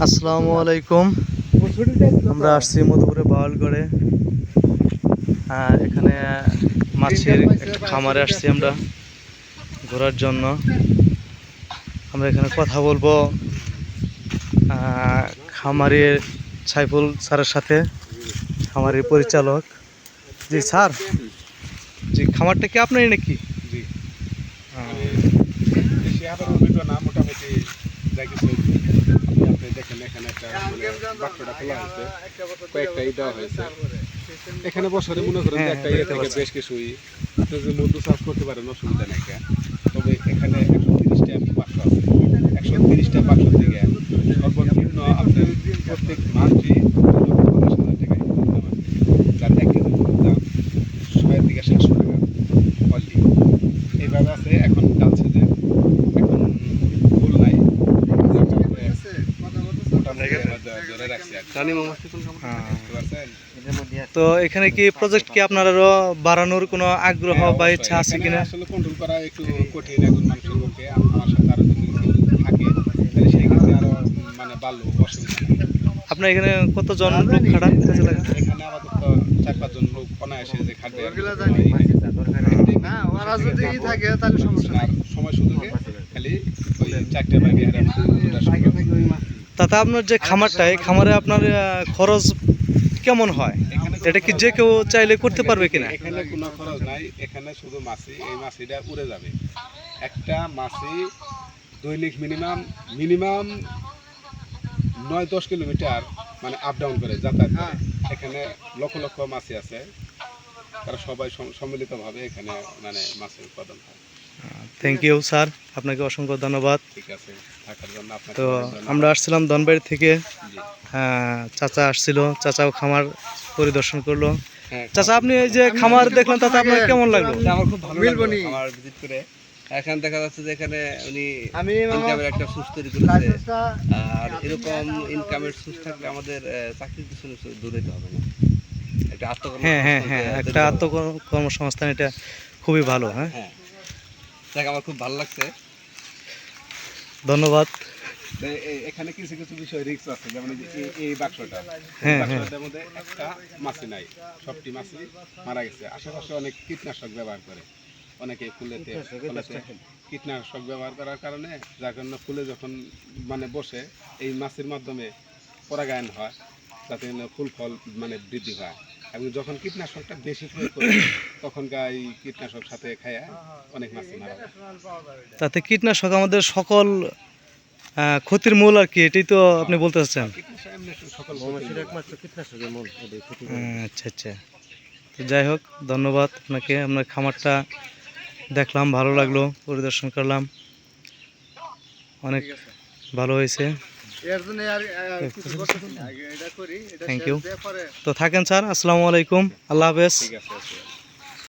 আসসালামু আলাইকুম। আমরা আসছি মধুপুরে বাওয়ালগড়ে। এখানে মাছের একটা খামারে আসছি আমরা ঘোরার জন্য। আমরা এখানে কথা বলবো খামারের সাইফুল স্যারের সাথে, খামারের পরিচালক। জি স্যার, জি খামারটা কি আপনারই নাকি? জি, বেশি আবার অভিজ্ঞ না, মোটামুটি যা কিছু আপনি দেখেন এখানে একটা বাক্সটা খোলা হয়েছে, কয়েকটা দেওয়া হয়েছে। এখানে বছরে মনে করেন যে একটা ইয়ে থেকে বেশ কিছুই আপনি যদি মধু চাষ করতে পারেন, অসুবিধা নেই। তবে এখানে 130টা বাক্স আছে। 130টা বাক্স থেকে সর্বনিম্ন আপনার প্রত্যেক মাসে 50,000 টাকা ইনকাম আছে। যার 1 কেজি মধুর দাম 600 থেকে 700 টাকা অনলি। এইভাবে আছে। এখন চাচ্ছে যে এখন ফুল নাই, তো এখানে কি প্রজেক্ট কি আপনার আরো বাড়ানোর কোনো আগ্রহ বা ইচ্ছা আছে কিনা? আসলে কন্ট্রোল করা একটু কঠিন এখন মানুষের পক্ষে। আমার সাথে আরো যদি কেউ থাকে তাহলে সেই ক্ষেত্রে আরো মানে ভালো, অসুবিধা নেই। আপনার এখানে কতজন লোক খাটান কাজে লাগে? এখানে আপাতত 4-5 জন লোক অনায়াসে যে খাটবে। সময় সুযোগে খালি ওই 4টা বাগিয়ে তাতে আপনার যে খামারটা, এই খামারে আপনার খরচ কেমন হয়? এটা কি যে কেউ চাইলে করতে পারবে কিনা? এখানে কোনো খরচ নাই, এখানে শুধু মাছি। এই মাছিটা উড়ে যাবে। একটা মাছি দৈনিক মিনিমাম 9-10 কিলোমিটার মানে আপ ডাউন করে যাতায়াত করে। এখানে লক্ষ লক্ষ মাছি আছে, তারা সবাই সম্মিলিতভাবে এখানে মানে মাছের উৎপাদন হয়। থ্যাংক ইউ স্যার, আপনাকে অসংখ্য ধন্যবাদ। ঠিক আছে, থাকার জন্য আপনাকে। তো আমরা আসছিলাম ধনবাড়ি থেকে, চাচা আসছিল, চাচাও খামার পরিদর্শন করলো। চাচা, আপনি এই যে খামার দেখলেন, তাতে আপনার কেমন লাগলো? আমার খুব ভালো লাগলো খামার ভিজিট করে। এখন দেখা যাচ্ছে যে এখানে উনি ইনকামের একটা সোর্স তৈরি করেছে, আর এরকম ইনকামের সোর্স থাকলে আমাদের চাকরির পিছনে দূরে যেতে হবে না। একটা একটা আত্মকর্মসংস্থান, এটা খুবই ভালো। হ্যাঁ, দেখ আমার খুব ভালো লাগছে, ধন্যবাদ। এখানে কিছু কিছু বিষয় রিস্ক আছে, যেমন এই বাক্সটার মধ্যে একটা মাছি নাই, সবটি মাছি মারা গেছে। আশেপাশে অনেক কীটনাশক ব্যবহার করে, অনেকে ফুলেতে কীটনাশক ব্যবহার করার কারণে, যার কারণে ফুলে যখন মানে বসে এই মাছির মাধ্যমে পরাগায়ন হয়, যাতে ফুল ফল মানে বৃদ্ধি হয়। এবং যখন কীটনাশকটা বেশি প্রয়োগ করে তখনকার এই কীটনাশক সাথে খায় অনেক মাছি মারা যায়। তাতে কীটনাশক আমাদের সকল ক্ষতির মূল আর কি, এটাই তো আপনি বলতে চাচ্ছেন? আচ্ছা আচ্ছা, তো যাই হোক, ধন্যবাদ আপনাকে। আপনার খামারটা দেখলাম, ভালো লাগলো, পরিদর্শন করলাম, অনেক ভালো হয়েছে। Thank you. তো থাকেন স্যার, আসসালামু আলাইকুম, আল্লাহ হাফেজ।